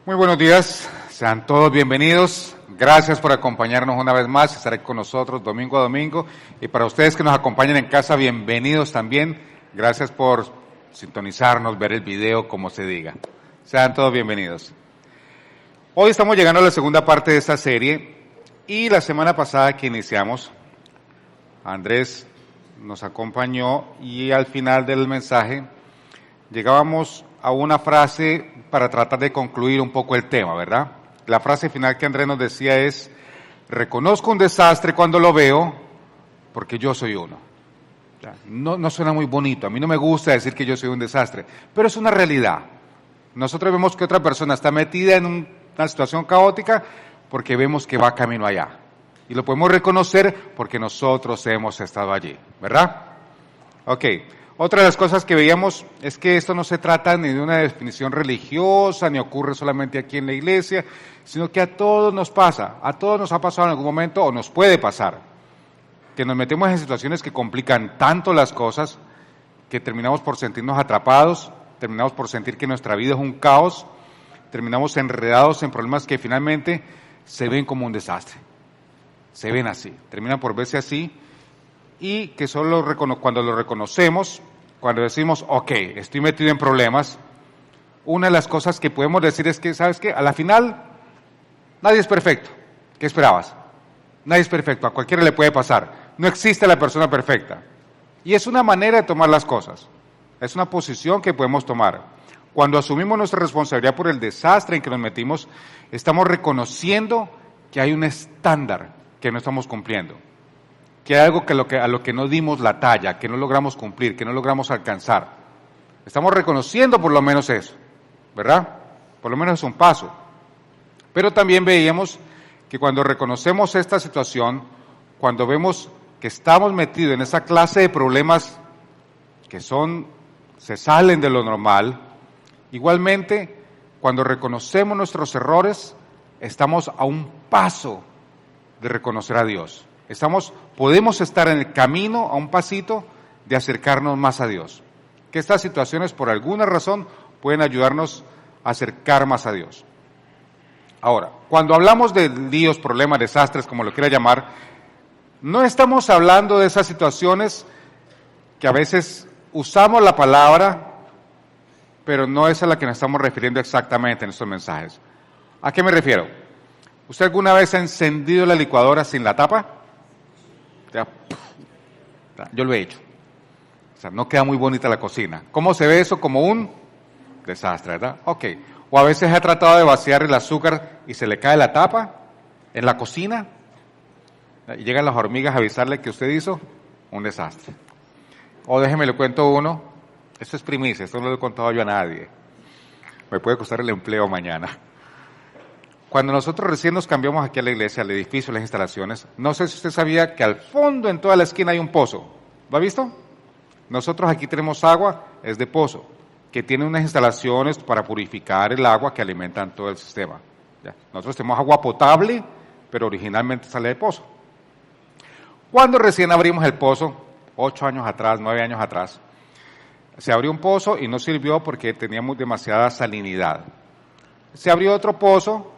Muy buenos días, sean todos bienvenidos. Gracias por acompañarnos una vez más, estaré con nosotros domingo a domingo. Y para ustedes que nos acompañan en casa, bienvenidos también. Gracias por sintonizarnos, ver el video, como se diga. Sean todos bienvenidos. Hoy estamos llegando a la segunda parte de esta serie y la semana pasada que iniciamos, Andrés nos acompañó y al final del mensaje llegábamos a una frase para tratar de concluir un poco el tema, ¿verdad? La frase final que Andrés nos decía es: reconozco un desastre cuando lo veo porque yo soy uno. No suena muy bonito, a mí no me gusta decir que yo soy un desastre, pero es una realidad. Nosotros vemos que otra persona está metida en una situación caótica porque vemos que va camino allá. Y lo podemos reconocer porque nosotros hemos estado allí, ¿verdad? Ok. Otra de las cosas que veíamos es que esto no se trata ni de una definición religiosa, ni ocurre solamente aquí en la iglesia, sino que a todos nos pasa, a todos nos ha pasado en algún momento o nos puede pasar, que nos metemos en situaciones que complican tanto las cosas que terminamos por sentirnos atrapados, terminamos por sentir que nuestra vida es un caos, terminamos enredados en problemas que finalmente se ven como un desastre, se ven así, terminan por verse así. Y que solo cuando lo reconocemos, cuando decimos, ok, estoy metido en problemas, una de las cosas que podemos decir es que, ¿sabes qué? A la final, nadie es perfecto. ¿Qué esperabas? Nadie es perfecto, a cualquiera le puede pasar. No existe la persona perfecta. Y es una manera de tomar las cosas. Es una posición que podemos tomar. Cuando asumimos nuestra responsabilidad por el desastre en que nos metimos, estamos reconociendo que hay un estándar que no estamos cumpliendo. Que hay algo a lo que no dimos la talla, que no logramos cumplir, que no logramos alcanzar. Estamos reconociendo por lo menos eso, ¿verdad? Por lo menos es un paso. Pero también veíamos que cuando reconocemos esta situación, cuando vemos que estamos metidos en esa clase de problemas que se salen de lo normal, igualmente, cuando reconocemos nuestros errores, estamos a un paso de reconocer a Dios. Podemos estar en el camino, a un pasito, de acercarnos más a Dios. Que estas situaciones, por alguna razón, pueden ayudarnos a acercar más a Dios. Ahora, cuando hablamos de líos, problemas, desastres, como lo quiera llamar, no estamos hablando de esas situaciones que a veces usamos la palabra, pero no es a la que nos estamos refiriendo exactamente en estos mensajes. ¿A qué me refiero? ¿Usted alguna vez ha encendido la licuadora sin la tapa? Yo lo he hecho. O sea, no queda muy bonita la cocina. ¿Cómo se ve eso? Como un desastre, ¿verdad? Ok. O a veces ha tratado de vaciar el azúcar y se le cae la tapa en la cocina y llegan las hormigas a avisarle que usted hizo un desastre. O déjeme le cuento uno. Esto es primicia, esto no lo he contado yo a nadie. Me puede costar el empleo mañana. Cuando nosotros recién nos cambiamos aquí a la iglesia, al edificio, a las instalaciones, no sé si usted sabía que al fondo, en toda la esquina, hay un pozo. ¿Lo ha visto? Nosotros aquí tenemos agua, es de pozo, que tiene unas instalaciones para purificar el agua que alimentan todo el sistema. ¿Ya? Nosotros tenemos agua potable, pero originalmente sale de pozo. Cuando recién abrimos el pozo, 8 años atrás, 9 años atrás, se abrió un pozo y no sirvió porque teníamos demasiada salinidad. Se abrió otro pozo.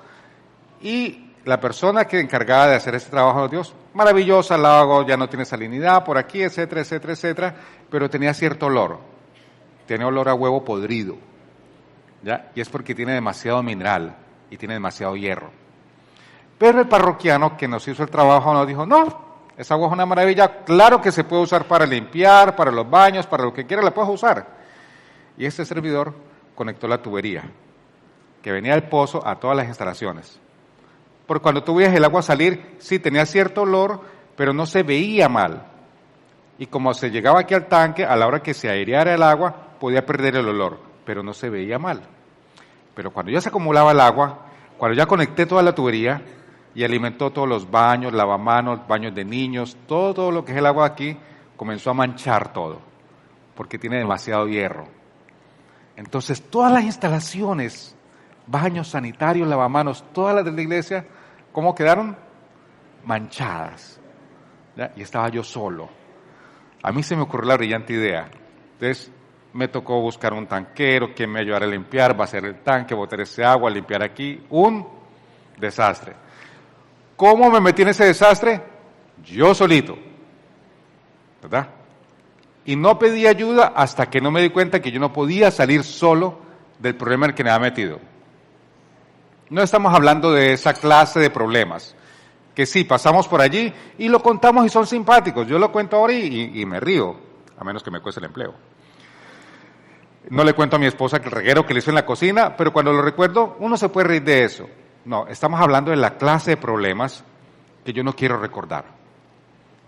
Y la persona que encargada de hacer este trabajo de Dios, maravillosa, el agua ya no tiene salinidad por aquí, etcétera, etcétera, etcétera, pero tenía cierto olor. Tenía olor a huevo podrido, ¿ya? Y es porque tiene demasiado mineral y tiene demasiado hierro. Pero el parroquiano que nos hizo el trabajo nos dijo, no, esa agua es una maravilla, claro que se puede usar para limpiar, para los baños, para lo que quiera la puedes usar. Y este servidor conectó la tubería que venía del pozo a todas las instalaciones. Porque cuando tú veías el agua salir, sí tenía cierto olor, pero no se veía mal. Y como se llegaba aquí al tanque, a la hora que se aireara el agua, podía perder el olor, pero no se veía mal. Pero cuando ya se acumulaba el agua, cuando ya conecté toda la tubería y alimentó todos los baños, lavamanos, baños de niños, todo lo que es el agua aquí, comenzó a manchar todo, porque tiene demasiado hierro. Entonces, todas las instalaciones, baños sanitarios, lavamanos, todas las de la iglesia, ¿cómo quedaron? Manchadas. ¿Ya? Y estaba yo solo. A mí se me ocurrió la brillante idea. Entonces, me tocó buscar un tanquero, quien me ayudara a limpiar, vaciar el tanque, botar ese agua, limpiar aquí, un desastre. ¿Cómo me metí en ese desastre? Yo solito, ¿verdad? Y no pedí ayuda hasta que no me di cuenta que yo no podía salir solo del problema en el que me había metido. No estamos hablando de esa clase de problemas, que sí, pasamos por allí y lo contamos y son simpáticos. Yo lo cuento ahora y me río, a menos que me cueste el empleo. No le cuento a mi esposa que el reguero que le hizo en la cocina, pero cuando lo recuerdo, uno se puede reír de eso. No, estamos hablando de la clase de problemas que yo no quiero recordar.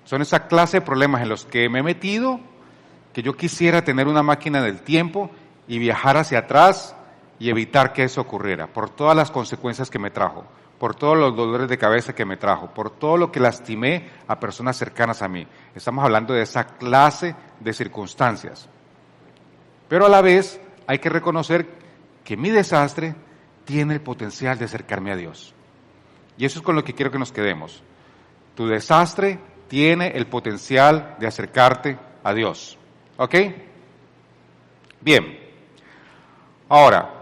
Son esa clase de problemas en los que me he metido, que yo quisiera tener una máquina del tiempo y viajar hacia atrás y evitar que eso ocurriera, por todas las consecuencias que me trajo, por todos los dolores de cabeza que me trajo, por todo lo que lastimé a personas cercanas a mí. Estamos hablando de esa clase de circunstancias. Pero a la vez hay que reconocer que mi desastre tiene el potencial de acercarme a Dios. Y eso es con lo que quiero que nos quedemos. Tu desastre tiene el potencial de acercarte a Dios. ¿Ok? Bien. Ahora,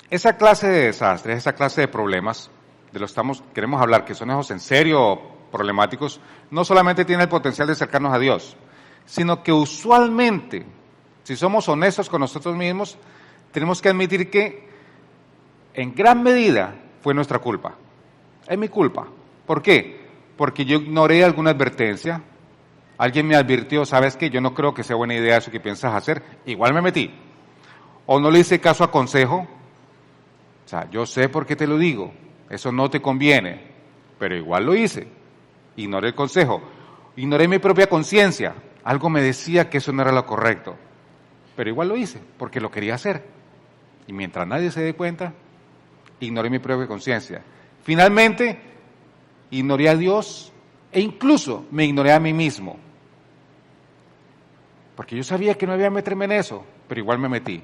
esa clase de desastres, esa clase de problemas, de los que queremos hablar, que son esos en serio problemáticos, no solamente tiene el potencial de acercarnos a Dios, sino que usualmente, si somos honestos con nosotros mismos, tenemos que admitir que en gran medida fue nuestra culpa. Es mi culpa. ¿Por qué? Porque yo ignoré alguna advertencia. Alguien me advirtió, ¿sabes qué? Yo no creo que sea buena idea eso que piensas hacer. Igual me metí. O no le hice caso a consejo. O sea, yo sé por qué te lo digo. Eso no te conviene. Pero igual lo hice. Ignoré el consejo. Ignoré mi propia conciencia. Algo me decía que eso no era lo correcto. Pero igual lo hice, porque lo quería hacer. Y mientras nadie se dé cuenta, ignoré mi propia conciencia. Finalmente, ignoré a Dios e incluso me ignoré a mí mismo. Porque yo sabía que no debía meterme en eso, pero igual me metí.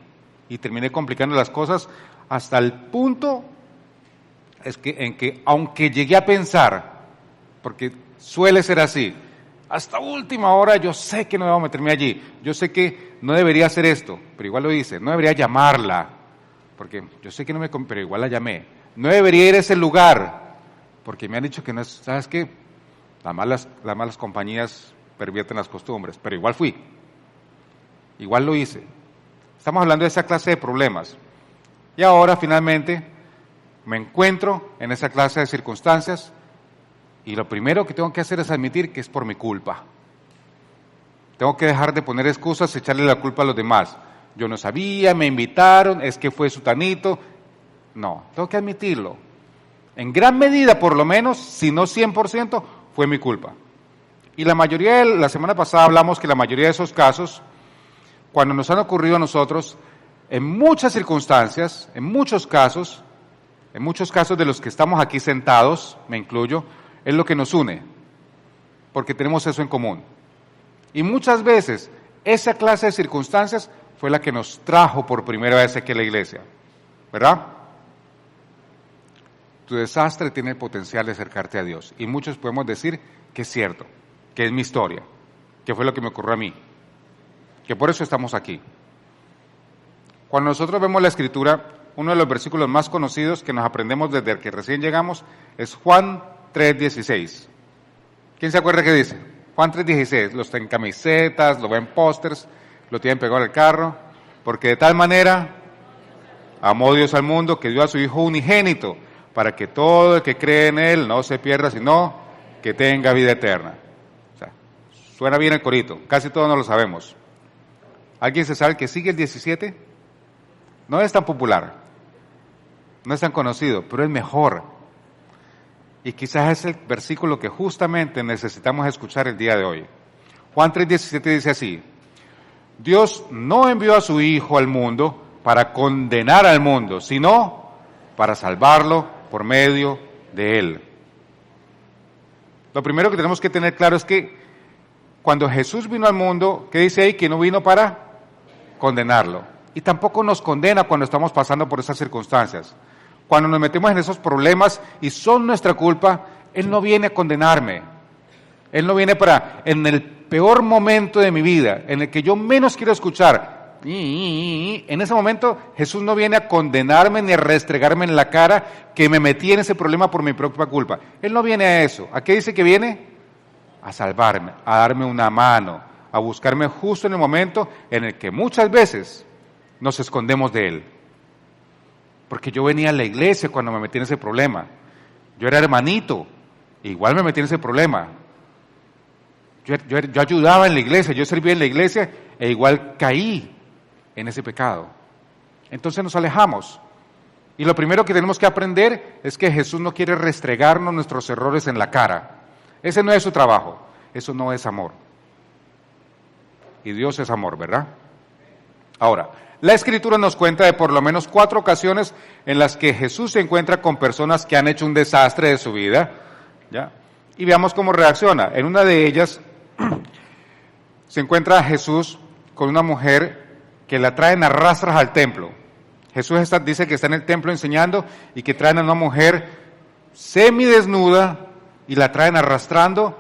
Y terminé complicando las cosas hasta el punto en que aunque llegué a pensar, porque suele ser así, hasta última hora yo sé que no debo meterme allí, yo sé que no debería hacer esto, pero igual lo hice, no debería llamarla, porque yo sé que no pero igual la llamé, no debería ir a ese lugar, porque me han dicho que no es, ¿sabes qué? Las malas compañías pervierten las costumbres, pero igual fui, igual lo hice. Estamos hablando de esa clase de problemas. Y ahora finalmente me encuentro en esa clase de circunstancias y lo primero que tengo que hacer es admitir que es por mi culpa. Tengo que dejar de poner excusas y echarle la culpa a los demás. Yo no sabía, me invitaron, es que fue sutanito. No, tengo que admitirlo. En gran medida, por lo menos, si no 100%, fue mi culpa. Y la semana pasada hablamos que la mayoría de esos casos, cuando nos han ocurrido a nosotros, en muchas circunstancias, en muchos casos de los que estamos aquí sentados, me incluyo, es lo que nos une, porque tenemos eso en común. Y muchas veces esa clase de circunstancias fue la que nos trajo por primera vez aquí a la iglesia, ¿verdad? Tu desastre tiene el potencial de acercarte a Dios, y muchos podemos decir que es cierto, que es mi historia, que fue lo que me ocurrió a mí, que por eso estamos aquí. Cuando nosotros vemos la Escritura, uno de los versículos más conocidos que nos aprendemos desde que recién llegamos es Juan 3:16. ¿Quién se acuerda qué dice? Juan 3:16. Los tienen en camisetas, lo ven pósters, lo tienen pegado al carro. Porque de tal manera amó Dios al mundo que dio a su Hijo unigénito para que todo el que cree en Él no se pierda, sino que tenga vida eterna. O sea, suena bien el corito, casi todos no lo sabemos. ¿Alguien se sabe que sigue el 17? No es tan popular, no es tan conocido, pero es mejor. Y quizás es el versículo que justamente necesitamos escuchar el día de hoy. Juan 3:17 dice así: Dios no envió a su Hijo al mundo para condenar al mundo, sino para salvarlo por medio de Él. Lo primero que tenemos que tener claro es que cuando Jesús vino al mundo, ¿qué dice ahí? Que no vino para condenarlo. Y tampoco nos condena cuando estamos pasando por esas circunstancias. Cuando nos metemos en esos problemas y son nuestra culpa, Él no viene a condenarme. Él no viene para, en el peor momento de mi vida, en el que yo menos quiero escuchar, en ese momento Jesús no viene a condenarme ni a restregarme en la cara que me metí en ese problema por mi propia culpa. Él no viene a eso. ¿A qué dice que viene? A salvarme, a darme una mano, a buscarme justo en el momento en el que muchas veces nos escondemos de Él. Porque yo venía a la iglesia cuando me metí en ese problema. Yo era hermanito, igual me metí en ese problema. Yo ayudaba en la iglesia, yo servía en la iglesia e igual caí en ese pecado. Entonces nos alejamos. Y lo primero que tenemos que aprender es que Jesús no quiere restregarnos nuestros errores en la cara. Ese no es su trabajo, eso no es amor. Y Dios es amor, ¿verdad? Ahora, la Escritura nos cuenta de por lo menos 4 ocasiones en las que Jesús se encuentra con personas que han hecho un desastre de su vida, ¿ya? Y veamos cómo reacciona. En una de ellas se encuentra Jesús con una mujer que la traen a rastras al templo. Jesús dice que está en el templo enseñando y que traen a una mujer semidesnuda y la traen arrastrando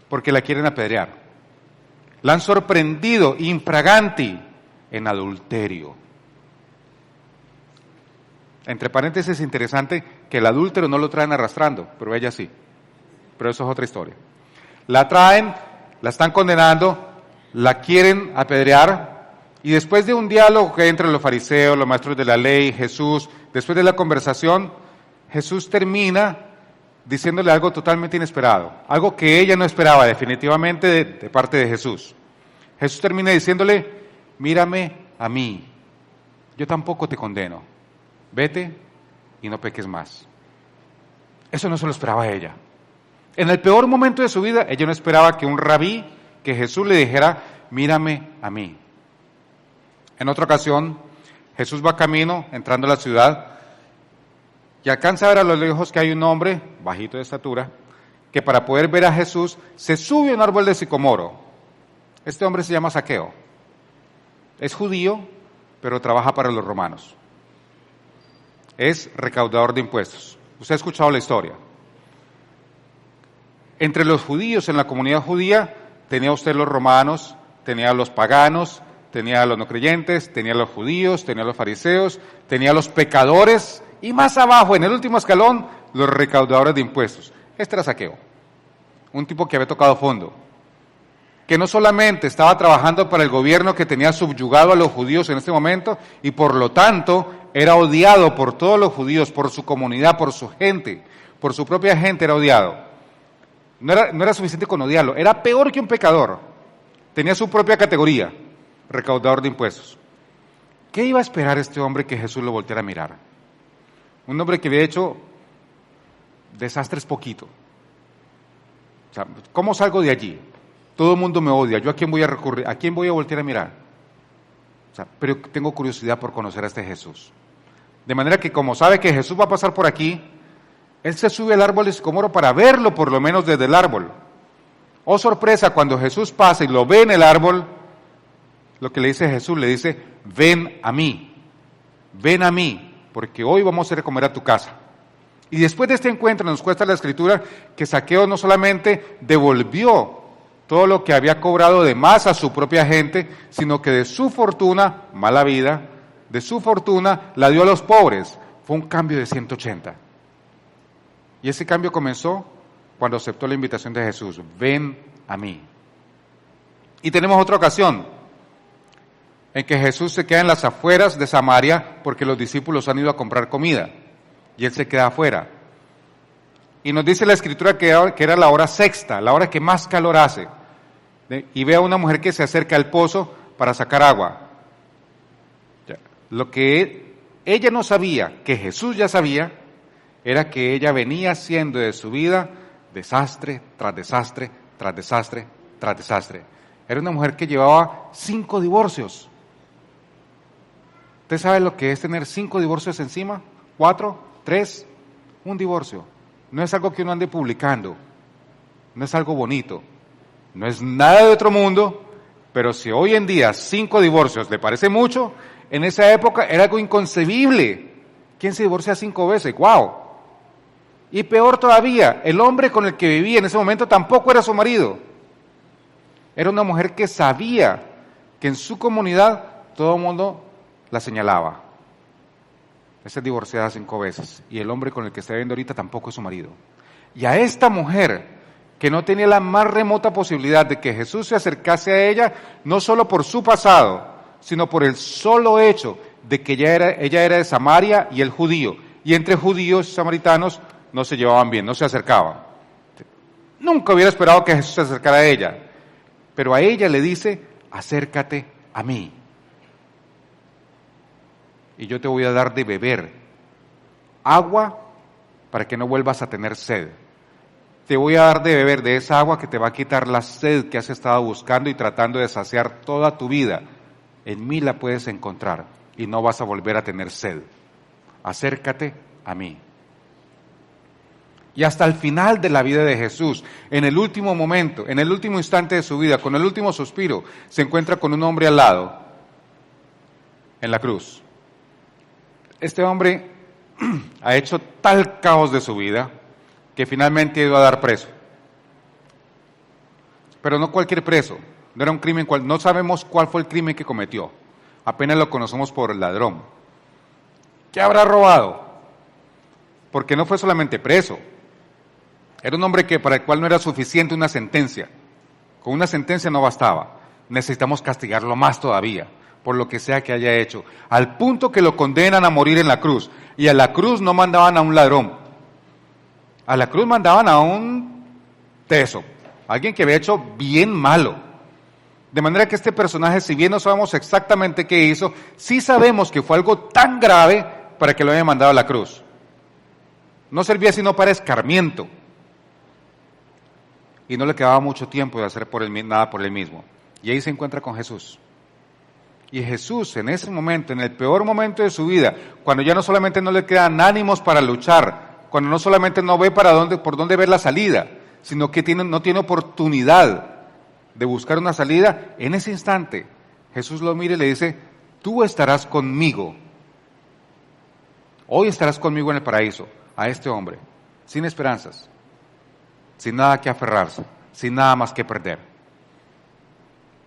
porque la quieren apedrear. La han sorprendido infraganti en adulterio. Entre paréntesis, es interesante que el adúltero no lo traen arrastrando, pero ella sí. Pero eso es otra historia. La traen, la están condenando, la quieren apedrear, y después de un diálogo que hay entre los fariseos, los maestros de la ley, Jesús, después de la conversación, Jesús termina diciéndole algo totalmente inesperado, algo que ella no esperaba definitivamente de parte de Jesús. Jesús termina diciéndole: mírame a mí, yo tampoco te condeno, vete y no peques más. Eso no se lo esperaba ella. En el peor momento de su vida, ella no esperaba que un rabí, que Jesús le dijera: mírame a mí. En otra ocasión, Jesús va camino, entrando a la ciudad, y alcanza a ver a lo lejos que hay un hombre, bajito de estatura, que para poder ver a Jesús, se sube a un árbol de sicomoro. Este hombre se llama Zaqueo. Es judío, pero trabaja para los romanos. Es recaudador de impuestos. Usted ha escuchado la historia. Entre los judíos, en la comunidad judía, tenía usted los romanos, tenía los paganos, tenía los no creyentes, tenía los judíos, tenía los fariseos, tenía los pecadores, y más abajo, en el último escalón, los recaudadores de impuestos. Este era Zaqueo, un tipo que había tocado fondo, que no solamente estaba trabajando para el gobierno que tenía subyugado a los judíos en este momento, y por lo tanto era odiado por todos los judíos, por su comunidad, por su gente, por su propia gente era odiado. No era suficiente con odiarlo, era peor que un pecador. Tenía su propia categoría, recaudador de impuestos. ¿Qué iba a esperar este hombre que Jesús lo volteara a mirar? Un hombre que había hecho desastres poquito. O sea, ¿cómo salgo de allí? Todo el mundo me odia, ¿yo a quién voy a recurrir? ¿A quién voy a voltear a mirar? O sea, pero tengo curiosidad por conocer a este Jesús. De manera que como sabe que Jesús va a pasar por aquí, él se sube al árbol de sicomoro para verlo por lo menos desde el árbol. Oh sorpresa, cuando Jesús pasa y lo ve en el árbol, lo que le dice Jesús, le dice: ven a mí, porque hoy vamos a ir a comer a tu casa. Y después de este encuentro nos cuenta la Escritura que Zaqueo no solamente devolvió todo lo que había cobrado de más a su propia gente, sino que de su fortuna, mala vida, de su fortuna la dio a los pobres. Fue un cambio de 180. Y ese cambio comenzó cuando aceptó la invitación de Jesús: ven a mí. Y tenemos otra ocasión en que Jesús se queda en las afueras de Samaria porque los discípulos han ido a comprar comida y él se queda afuera. Y nos dice la Escritura que era la hora sexta, la hora que más calor hace. Y ve a una mujer que se acerca al pozo para sacar agua. Lo que ella no sabía, que Jesús ya sabía, era que ella venía haciendo de su vida desastre tras desastre, tras desastre, tras desastre. Era una mujer que llevaba 5 divorcios. ¿Usted sabe lo que es tener 5 divorcios encima? 4, 3, un divorcio. No es algo que uno ande publicando, no es algo bonito, no es nada de otro mundo, pero si hoy en día 5 divorcios le parece mucho, en esa época era algo inconcebible. ¿Quién se divorcia 5 veces? ¡Wow! Y peor todavía, el hombre con el que vivía en ese momento tampoco era su marido. Era una mujer que sabía que en su comunidad todo el mundo la señalaba. Esa es divorciada 5 veces y el hombre con el que está viviendo ahorita tampoco es su marido. Y a esta mujer, que no tenía la más remota posibilidad de que Jesús se acercase a ella, no solo por su pasado, sino por el solo hecho de que ella era de Samaria y él judío. Y entre judíos y samaritanos no se llevaban bien, no se acercaban. Nunca hubiera esperado que Jesús se acercara a ella. Pero a ella le dice, acércate a mí. Y yo te voy a dar de beber agua para que no vuelvas a tener sed. Te voy a dar de beber de esa agua que te va a quitar la sed que has estado buscando y tratando de saciar toda tu vida. En mí la puedes encontrar y no vas a volver a tener sed. Acércate a mí. Y hasta el final de la vida de Jesús, en el último momento, en el último instante de su vida, con el último suspiro, se encuentra con un hombre al lado, en la cruz. Este hombre ha hecho tal caos de su vida que finalmente ha ido a dar preso. Pero no cualquier preso, no era un crimen, no sabemos cuál fue el crimen que cometió, apenas lo conocemos por el ladrón. ¿Qué habrá robado? Porque no fue solamente preso, era un hombre para el cual no era suficiente una sentencia, con una sentencia no bastaba, necesitamos castigarlo más todavía, por lo que sea que haya hecho, al punto que lo condenan a morir en la cruz, y a la cruz no mandaban a un ladrón, a la cruz mandaban a un teso, alguien que había hecho bien malo. De manera que este personaje, si bien no sabemos exactamente qué hizo, sí sabemos que fue algo tan grave para que lo hayan mandado a la cruz. No servía sino para escarmiento. Y no le quedaba mucho tiempo de hacer nada por él mismo. Y ahí se encuentra con Jesús. Y Jesús, en ese momento, en el peor momento de su vida, cuando ya no solamente no le quedan ánimos para luchar, cuando no solamente no ve por dónde ver la salida, sino que no tiene oportunidad de buscar una salida, en ese instante Jesús lo mira y le dice, tú estarás conmigo, hoy estarás conmigo en el paraíso, a este hombre, sin esperanzas, sin nada que aferrarse, sin nada más que perder,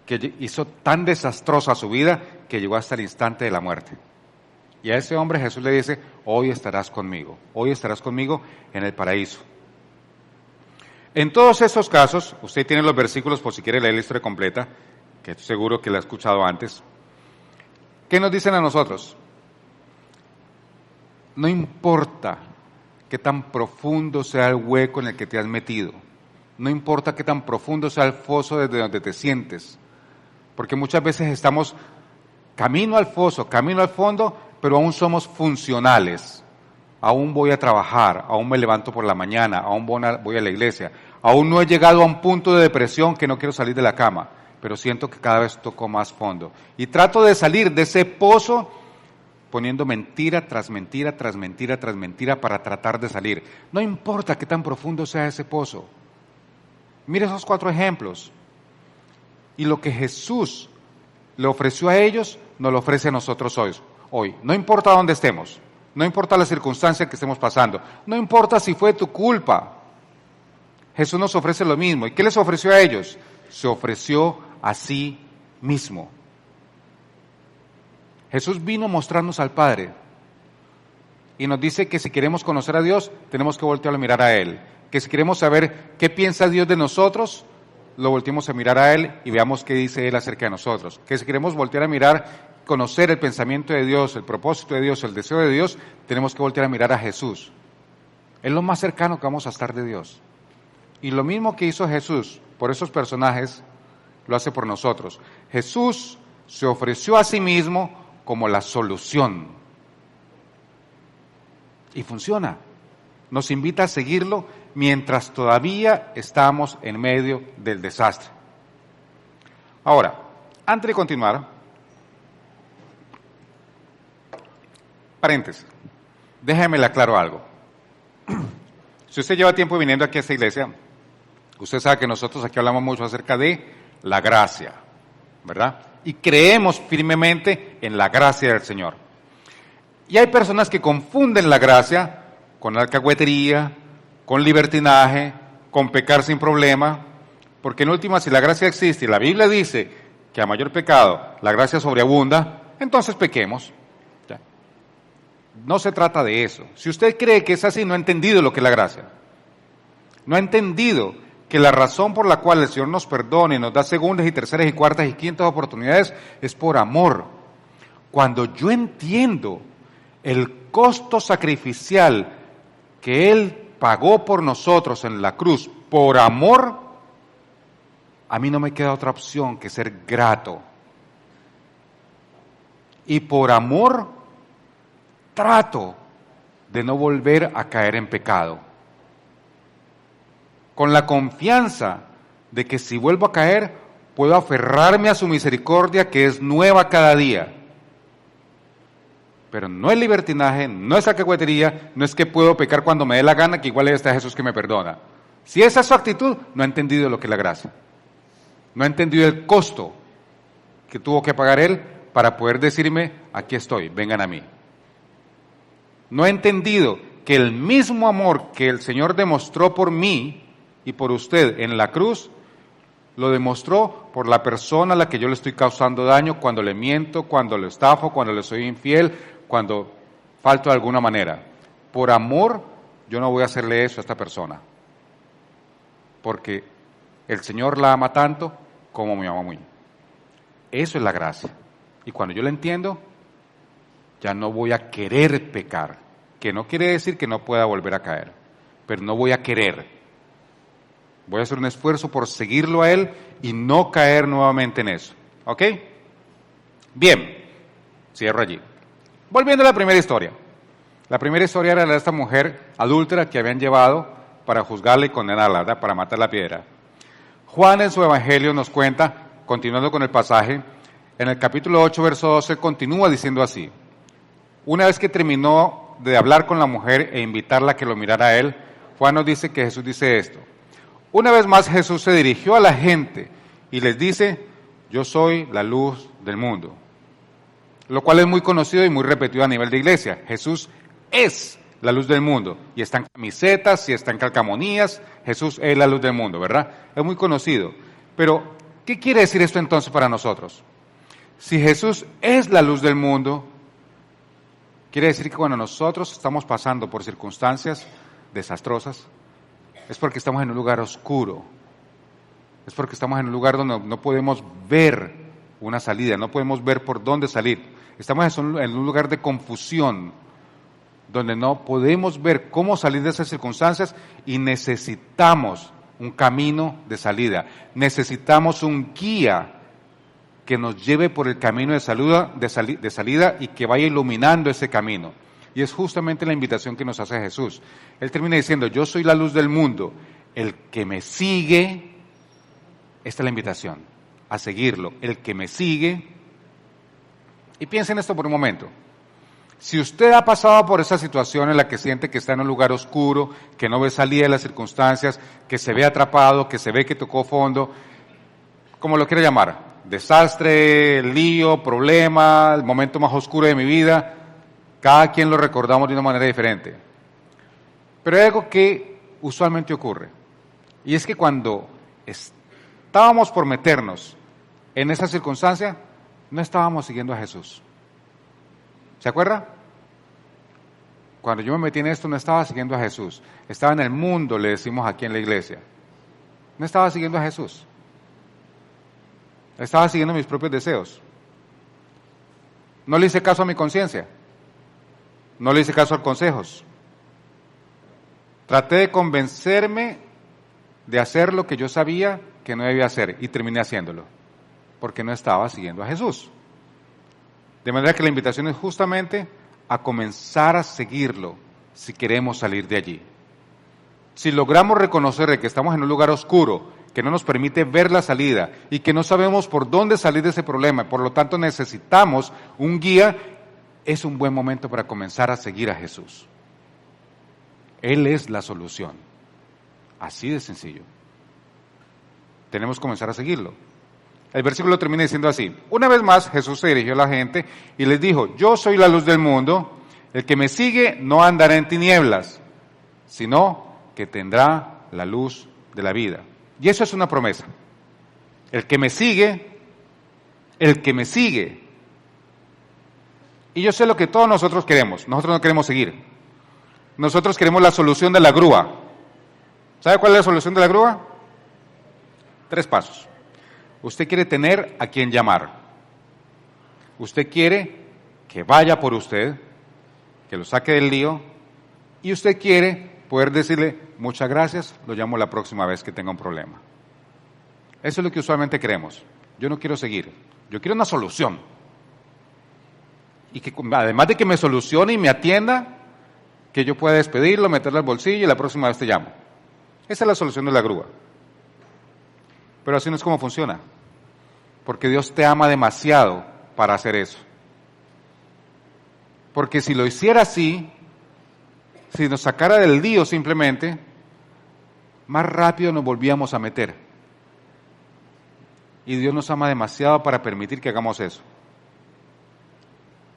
que hizo tan desastrosa su vida que llegó hasta el instante de la muerte. Y a ese hombre Jesús le dice, hoy estarás conmigo en el paraíso. En todos estos casos, usted tiene los versículos por si quiere leer la historia completa, que seguro que la ha escuchado antes. ¿Qué nos dicen a nosotros? No importa qué tan profundo sea el hueco en el que te has metido, no importa qué tan profundo sea el foso desde donde te sientes, porque muchas veces estamos camino al foso, camino al fondo, pero aún somos funcionales. Aún voy a trabajar, aún me levanto por la mañana, aún voy a la iglesia, aún no he llegado a un punto de depresión que no quiero salir de la cama, pero siento que cada vez toco más fondo. Y trato de salir de ese pozo poniendo mentira tras mentira, tras mentira, tras mentira para tratar de salir. No importa qué tan profundo sea ese pozo. Mire esos 4 ejemplos. Y lo que Jesús le ofreció a ellos, nos lo ofrece a nosotros hoy. No importa dónde estemos. No importa la circunstancia que estemos pasando. No importa si fue tu culpa. Jesús nos ofrece lo mismo. ¿Y qué les ofreció a ellos? Se ofreció a sí mismo. Jesús vino a mostrarnos al Padre. Y nos dice que si queremos conocer a Dios, tenemos que voltear a mirar a Él. Que si queremos saber qué piensa Dios de nosotros, lo volteemos a mirar a Él y veamos qué dice Él acerca de nosotros. Que si queremos voltear a mirar, conocer el pensamiento de Dios, el propósito de Dios, el deseo de Dios, tenemos que voltear a mirar a Jesús. Es lo más cercano que vamos a estar de Dios. Y lo mismo que hizo Jesús por esos personajes, lo hace por nosotros. Jesús se ofreció a sí mismo como la solución. Y funciona. Nos invita a seguirlo mientras todavía estamos en medio del desastre. Ahora, antes de continuar, paréntesis, déjeme le aclaro algo. Si usted lleva tiempo viniendo aquí a esta iglesia, usted sabe que nosotros aquí hablamos mucho acerca de la gracia, ¿verdad? Y creemos firmemente en la gracia del Señor. Y hay personas que confunden la gracia con alcahuetería, con libertinaje, con pecar sin problema, Porque en última, si la gracia existe y la Biblia dice que a mayor pecado la gracia sobreabunda, entonces pequemos. ¿Ya? No se trata de eso. Si usted cree que es así, no ha entendido lo que es la gracia. No ha entendido que la razón por la cual el Señor nos perdona y nos da segundas y terceras y cuartas y quintas oportunidades es por amor. Cuando yo entiendo el costo sacrificial que Él pagó por nosotros en la cruz, por amor, a mí no me queda otra opción que ser grato. Y por amor, trato de no volver a caer en pecado. Con la confianza de que si vuelvo a caer, puedo aferrarme a su misericordia que es nueva cada día. Pero no es libertinaje, no es alcahuetería, no es que puedo pecar cuando me dé la gana, que igual está Jesús que me perdona. Si esa es su actitud, no ha entendido lo que es la gracia. No ha entendido el costo que tuvo que pagar Él para poder decirme, aquí estoy, vengan a mí. No ha entendido que el mismo amor que el Señor demostró por mí y por usted en la cruz, lo demostró por la persona a la que yo le estoy causando daño cuando le miento, cuando le estafo, cuando le soy infiel, cuando falto de alguna manera. Por amor, yo no voy a hacerle eso a esta persona. Porque el Señor la ama tanto como me ama a mí. Eso es la gracia. Y cuando yo la entiendo, ya no voy a querer pecar. Que no quiere decir que no pueda volver a caer. Pero no voy a querer. Voy a hacer un esfuerzo por seguirlo a Él y no caer nuevamente en eso. ¿Ok? Bien. Cierro allí. Volviendo a la primera historia. La primera historia era la de esta mujer adúltera que habían llevado para juzgarla y condenarla, ¿verdad? Para matar la piedra. Juan en su evangelio nos cuenta, continuando con el pasaje, en el capítulo 8, verso 12, continúa diciendo así. Una vez que terminó de hablar con la mujer e invitarla a que lo mirara a él, Juan nos dice que Jesús dice esto. Una vez más Jesús se dirigió a la gente y les dice, yo soy la luz del mundo. Lo cual es muy conocido y muy repetido a nivel de iglesia. Jesús es la luz del mundo. Y está en camisetas, y está en calcamonías. Jesús es la luz del mundo, ¿verdad? Es muy conocido. Pero, ¿qué quiere decir esto entonces para nosotros? Si Jesús es la luz del mundo, quiere decir que cuando nosotros estamos pasando por circunstancias desastrosas, es porque estamos en un lugar oscuro. Es porque estamos en un lugar donde no podemos ver una salida, no podemos ver por dónde salir. Estamos en un lugar de confusión, donde no podemos ver cómo salir de esas circunstancias y necesitamos un camino de salida. Necesitamos un guía que nos lleve por el camino de salida y que vaya iluminando ese camino. Y es justamente la invitación que nos hace Jesús. Él termina diciendo, yo soy la luz del mundo. El que me sigue, esta es la invitación, a seguirlo. El que me sigue, y piensen en esto por un momento. Si usted ha pasado por esa situación en la que siente que está en un lugar oscuro, que no ve salida de las circunstancias, que se ve atrapado, que se ve que tocó fondo, como lo quiera llamar, desastre, lío, problema, el momento más oscuro de mi vida, cada quien lo recordamos de una manera diferente. Pero hay algo que usualmente ocurre, y es que cuando estábamos por meternos en esa circunstancia, no estábamos siguiendo a Jesús. ¿Se acuerda? Cuando yo me metí en esto no estaba siguiendo a Jesús. Estaba en el mundo, le decimos aquí en la iglesia. No estaba siguiendo a Jesús. Estaba siguiendo mis propios deseos. No le hice caso a mi conciencia. No le hice caso a consejos. Traté de convencerme de hacer lo que yo sabía que no debía hacer y terminé haciéndolo. Porque no estaba siguiendo a Jesús. De manera que la invitación es justamente a comenzar a seguirlo si queremos salir de allí. Si logramos reconocer que estamos en un lugar oscuro, que no nos permite ver la salida y que no sabemos por dónde salir de ese problema, por lo tanto necesitamos un guía, es un buen momento para comenzar a seguir a Jesús. Él es la solución. Así de sencillo. Tenemos que comenzar a seguirlo. El versículo termina diciendo así. Una vez más Jesús se dirigió a la gente y les dijo, yo soy la luz del mundo, el que me sigue no andará en tinieblas, sino que tendrá la luz de la vida. Y eso es una promesa. El que me sigue. Y yo sé lo que todos nosotros queremos. Nosotros no queremos seguir. Nosotros queremos la solución de la grúa. ¿Sabe cuál es la solución de la grúa? 3 pasos. Usted quiere tener a quien llamar. Usted quiere que vaya por usted, que lo saque del lío, y usted quiere poder decirle, muchas gracias, lo llamo la próxima vez que tenga un problema. Eso es lo que usualmente queremos. Yo no quiero seguir, yo quiero una solución. Y que además de que me solucione y me atienda, que yo pueda despedirlo, meterlo al bolsillo y la próxima vez te llamo. Esa es la solución de la grúa. Pero así no es como funciona. Porque Dios te ama demasiado para hacer eso. Porque si lo hiciera así, si nos sacara del lío simplemente, más rápido nos volvíamos a meter. Y Dios nos ama demasiado para permitir que hagamos eso.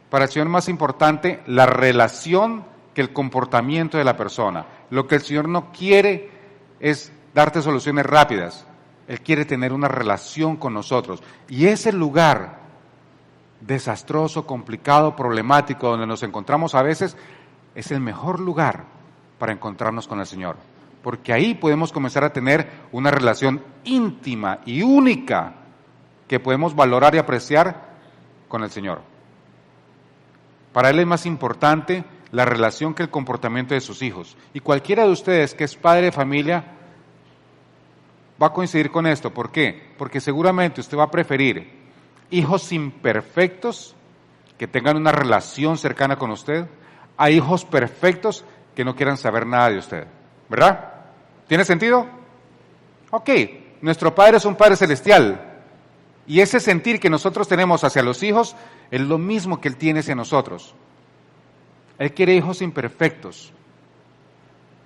Para el Señor es más importante la relación que el comportamiento de la persona. Lo que el Señor no quiere es darte soluciones rápidas. Él quiere tener una relación con nosotros. Y ese lugar desastroso, complicado, problemático, donde nos encontramos a veces, es el mejor lugar para encontrarnos con el Señor. Porque ahí podemos comenzar a tener una relación íntima y única que podemos valorar y apreciar con el Señor. Para Él es más importante la relación que el comportamiento de sus hijos. Y cualquiera de ustedes que es padre de familia va a coincidir con esto. ¿Por qué? Porque seguramente usted va a preferir hijos imperfectos que tengan una relación cercana con usted a hijos perfectos que no quieran saber nada de usted. ¿Verdad? ¿Tiene sentido? Ok, nuestro Padre es un Padre celestial. Y ese sentir que nosotros tenemos hacia los hijos es lo mismo que Él tiene hacia nosotros. Él quiere hijos imperfectos.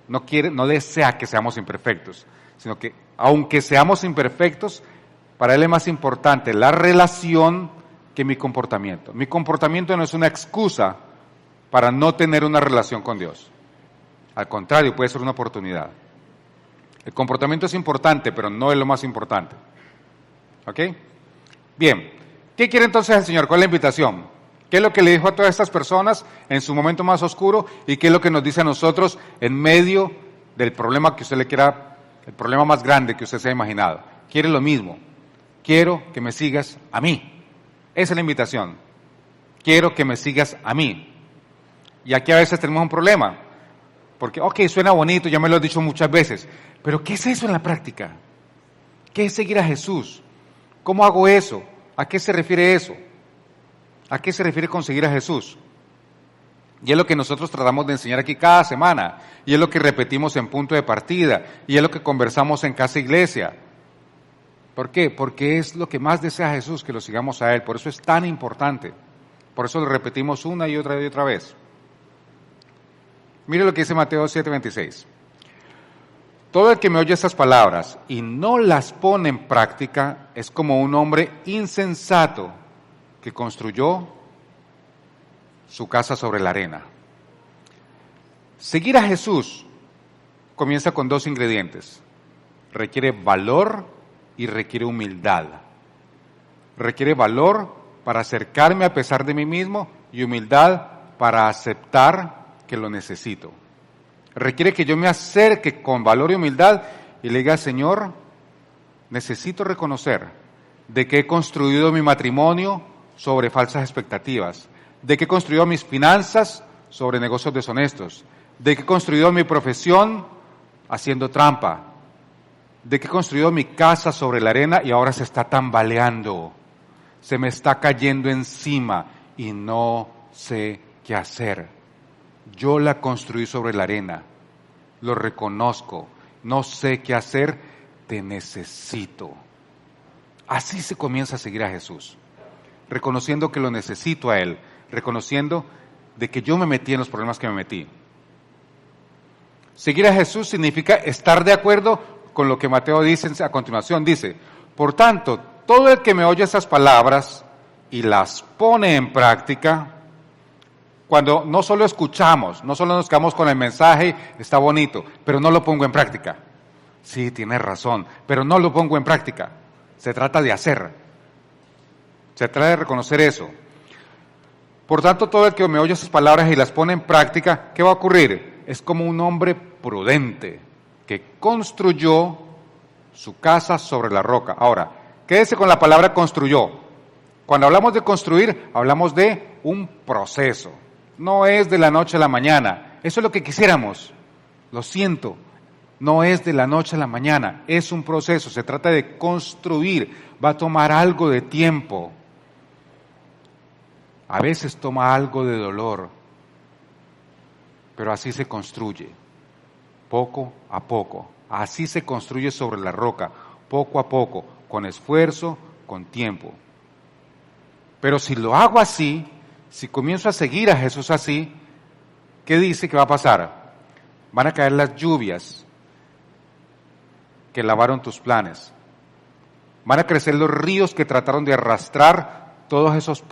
No desea que seamos imperfectos, sino que aunque seamos imperfectos, para Él es más importante la relación que mi comportamiento. Mi comportamiento no es una excusa para no tener una relación con Dios. Al contrario, puede ser una oportunidad. El comportamiento es importante, pero no es lo más importante. ¿Ok? Bien, ¿qué quiere entonces el Señor? ¿Cuál es la invitación? ¿Qué es lo que le dijo a todas estas personas en su momento más oscuro? ¿Y qué es lo que nos dice a nosotros en medio del problema que usted le quiera, el problema más grande que usted se ha imaginado? Quiere lo mismo. Quiero que me sigas a mí. Esa es la invitación. Quiero que me sigas a mí. Y aquí a veces tenemos un problema. Porque, ok, suena bonito, ya me lo he dicho muchas veces. Pero ¿qué es eso en la práctica? ¿Qué es seguir a Jesús? ¿Cómo hago eso? ¿A qué se refiere eso? ¿A qué se refiere con seguir a Jesús? Y es lo que nosotros tratamos de enseñar aquí cada semana. Y es lo que repetimos en punto de partida. Y es lo que conversamos en Casa Iglesia. ¿Por qué? Porque es lo que más desea Jesús, que lo sigamos a Él. Por eso es tan importante. Por eso lo repetimos una y otra vez. Mire lo que dice Mateo 7:26. Todo el que me oye estas palabras y no las pone en práctica es como un hombre insensato que construyó su casa sobre la arena. Seguir a Jesús comienza con 2 ingredientes. Requiere valor y requiere humildad. Requiere valor para acercarme a pesar de mí mismo y humildad para aceptar que lo necesito. Requiere que yo me acerque con valor y humildad y le diga, Señor, necesito reconocer de que he construido mi matrimonio sobre falsas expectativas, de que he construido mis finanzas sobre negocios deshonestos, de que he construido mi profesión haciendo trampa, de que he construido mi casa sobre la arena y ahora se está tambaleando, se me está cayendo encima y no sé qué hacer. Yo la construí sobre la arena, lo reconozco, no sé qué hacer, te necesito. Así se comienza a seguir a Jesús, reconociendo que lo necesito a Él, reconociendo de que yo me metí en los problemas que me metí. Seguir a Jesús significa estar de acuerdo con lo que Mateo dice a continuación. Dice, por tanto, todo el que me oye esas palabras y las pone en práctica. Cuando no solo escuchamos, no solo nos quedamos con el mensaje, está bonito, pero no lo pongo en práctica. Sí, tienes razón, pero no lo pongo en práctica. Se trata de hacer. Se trata de reconocer eso. Por tanto, todo el que me oye esas palabras y las pone en práctica, ¿qué va a ocurrir? Es como un hombre prudente que construyó su casa sobre la roca. Ahora, quédese con la palabra construyó. Cuando hablamos de construir, hablamos de un proceso. No es de la noche a la mañana. Eso es lo que quisiéramos. Lo siento. No es de la noche a la mañana. Es un proceso. Se trata de construir. Va a tomar algo de tiempo. A veces toma algo de dolor. Pero así se construye. Poco a poco. Así se construye sobre la roca. Poco a poco. Con esfuerzo, con tiempo. Pero si lo hago así, si comienzo a seguir a Jesús así, ¿qué dice que va a pasar? Van a caer las lluvias que lavaron tus planes. Van a crecer los ríos que trataron de arrastrar todos esos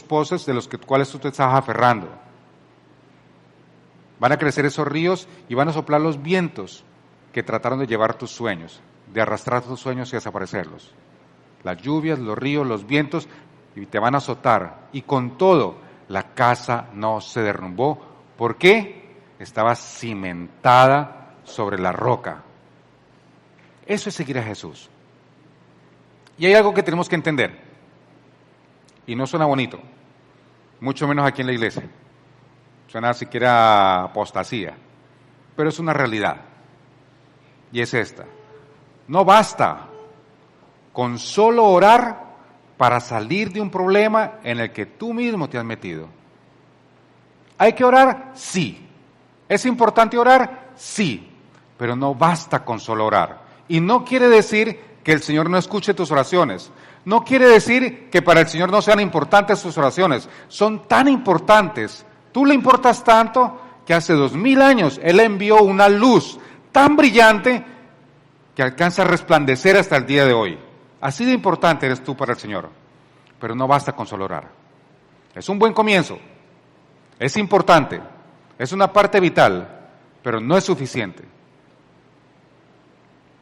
pozos de los cuales tú te estás aferrando. Van a crecer esos ríos y van a soplar los vientos que trataron de llevar tus sueños, de arrastrar tus sueños y desaparecerlos. Las lluvias, los ríos, los vientos, y te van a azotar. Y con todo, la casa no se derrumbó. ¿Por qué? Estaba cimentada sobre la roca. Eso es seguir a Jesús. Y hay algo que tenemos que entender. Y no suena bonito, mucho menos aquí en la iglesia. Suena siquiera apostasía. Pero es una realidad. Y es esta. No basta con solo orar para salir de un problema en el que tú mismo te has metido. ¿Hay que orar? Sí. ¿Es importante orar? Sí. Pero no basta con solo orar. Y no quiere decir que el Señor no escuche tus oraciones. No quiere decir que para el Señor no sean importantes tus oraciones. Son tan importantes. Tú le importas tanto que hace 2000 años Él envió una luz tan brillante que alcanza a resplandecer hasta el día de hoy. Así de importante eres tú para el Señor. Pero no basta con solo orar. Es un buen comienzo. Es importante. Es una parte vital. Pero no es suficiente.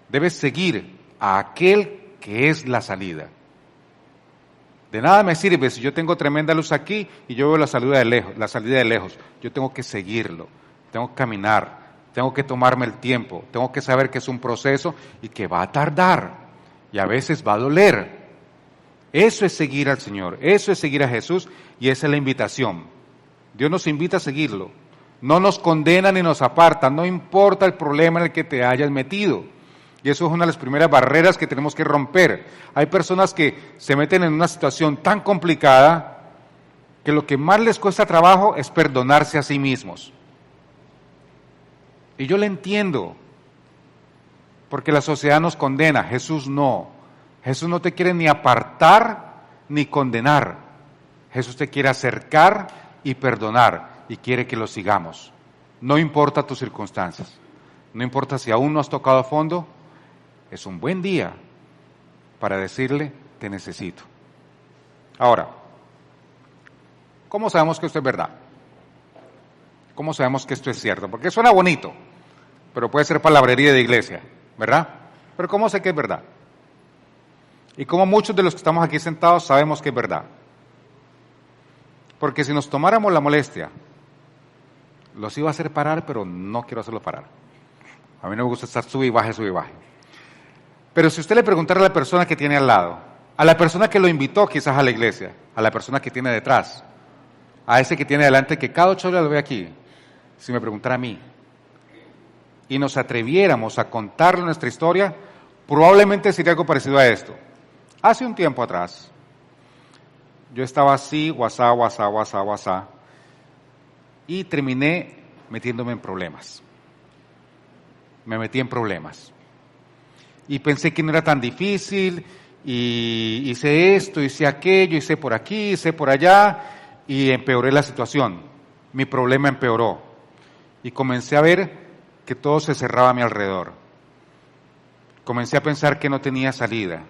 Debes seguir a aquel que es la salida. De nada me sirve si yo tengo tremenda luz aquí y yo veo la salida de lejos. Yo tengo que seguirlo. Tengo que caminar. Tengo que tomarme el tiempo. Tengo que saber que es un proceso y que va a tardar. Y a veces va a doler. Eso es seguir al Señor, eso es seguir a Jesús y esa es la invitación. Dios nos invita a seguirlo. No nos condena ni nos aparta, no importa el problema en el que te hayas metido. Y eso es una de las primeras barreras que tenemos que romper. Hay personas que se meten en una situación tan complicada que lo que más les cuesta trabajo es perdonarse a sí mismos. Y yo le entiendo. Porque la sociedad nos condena, Jesús no. Jesús no te quiere ni apartar ni condenar. Jesús te quiere acercar y perdonar y quiere que lo sigamos. No importa tus circunstancias. No importa si aún no has tocado a fondo. Es un buen día para decirle, te necesito. Ahora, ¿cómo sabemos que esto es verdad? ¿Cómo sabemos que esto es cierto? Porque suena bonito, pero puede ser palabrería de iglesia. ¿Verdad? Pero ¿cómo sé que es verdad? Y como muchos de los que estamos aquí sentados sabemos que es verdad. Porque si nos tomáramos la molestia, los iba a hacer parar, pero no quiero hacerlo parar. A mí no me gusta estar sube y baje, sube y baje. Pero si usted le preguntara a la persona que tiene al lado, a la persona que lo invitó quizás a la iglesia, a la persona que tiene detrás, a ese que tiene delante, que cada 8 horas lo ve aquí, si me preguntara a mí, y nos atreviéramos a contarle nuestra historia, probablemente sería algo parecido a esto. Hace un tiempo atrás, yo estaba así, guasá, y terminé metiéndome en problemas. Me metí en problemas. Y pensé que no era tan difícil, y hice esto, hice aquello, hice por aquí, hice por allá, y empeoré la situación. Mi problema empeoró. Y comencé a ver que todo se cerraba a mi alrededor. Comencé a pensar que no tenía salida.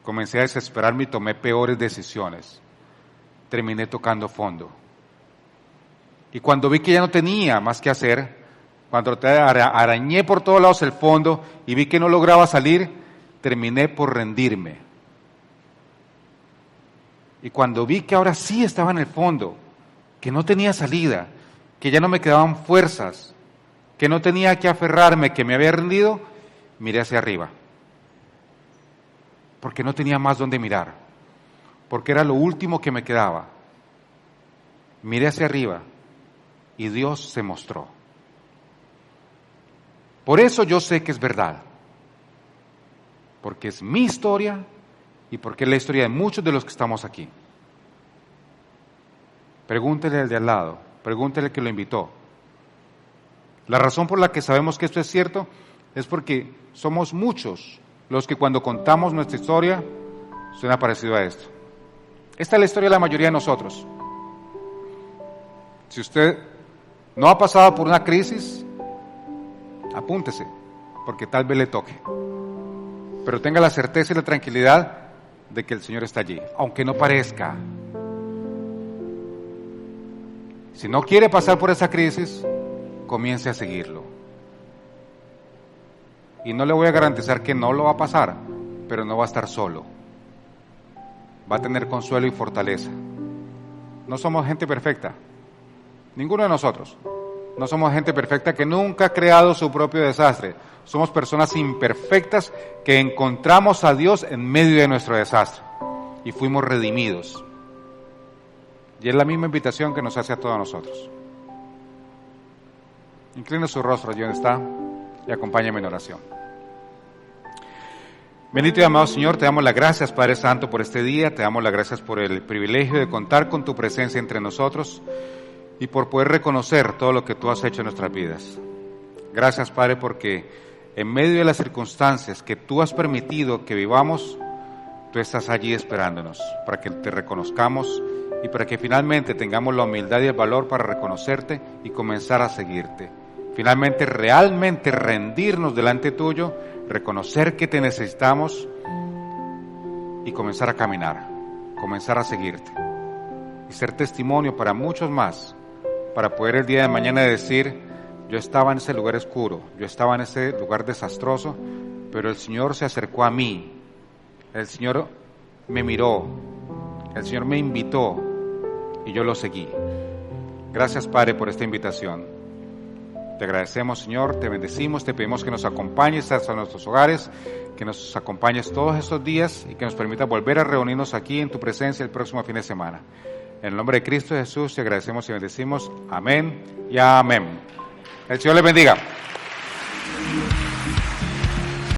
Comencé a desesperarme y tomé peores decisiones. Terminé tocando fondo. Y cuando vi que ya no tenía más que hacer, Cuando arañé por todos lados el fondo y vi que no lograba salir, terminé por rendirme. Y cuando vi que ahora sí estaba en el fondo, que no tenía salida, que ya no me quedaban fuerzas, que no tenía que aferrarme, que me había rendido, miré hacia arriba. Porque no tenía más donde mirar. Porque era lo último que me quedaba. Miré hacia arriba y Dios se mostró. Por eso yo sé que es verdad. Porque es mi historia y porque es la historia de muchos de los que estamos aquí. Pregúntele al de al lado, pregúntele al que lo invitó. La razón por la que sabemos que esto es cierto es porque somos muchos los que cuando contamos nuestra historia suena parecido a esto. Esta es la historia de la mayoría de nosotros. Si usted no ha pasado por una crisis, apúntese, porque tal vez le toque. Pero tenga la certeza y la tranquilidad de que el Señor está allí, aunque no parezca. Si no quiere pasar por esa crisis, comience a seguirlo. Y no le voy a garantizar que no lo va a pasar, pero no va a estar solo. Va a tener consuelo y fortaleza. No somos gente perfecta, ninguno de nosotros. No somos gente perfecta que nunca ha creado su propio desastre. Somos personas imperfectas que encontramos a Dios en medio de nuestro desastre y fuimos redimidos. Y es la misma invitación que nos hace a todos nosotros. Incline su rostro allí donde está y acompáñame en oración. Bendito y amado Señor, te damos las gracias, Padre Santo, por este día. Te damos las gracias por el privilegio de contar con tu presencia entre nosotros y por poder reconocer todo lo que tú has hecho en nuestras vidas. Gracias, Padre, porque en medio de las circunstancias que tú has permitido que vivamos, tú estás allí esperándonos para que te reconozcamos y para que finalmente tengamos la humildad y el valor para reconocerte y comenzar a seguirte. Finalmente, realmente rendirnos delante tuyo, reconocer que te necesitamos y comenzar a caminar, comenzar a seguirte y ser testimonio para muchos más, para poder el día de mañana decir: yo estaba en ese lugar oscuro, yo estaba en ese lugar desastroso, pero el Señor se acercó a mí, el Señor me miró, el Señor me invitó y yo lo seguí. Gracias, Padre, por esta invitación. Te agradecemos, Señor, te bendecimos, te pedimos que nos acompañes hasta nuestros hogares, que nos acompañes todos estos días y que nos permita volver a reunirnos aquí en tu presencia el próximo fin de semana. En el nombre de Cristo Jesús te agradecemos y bendecimos. Amén y amén. El Señor les bendiga.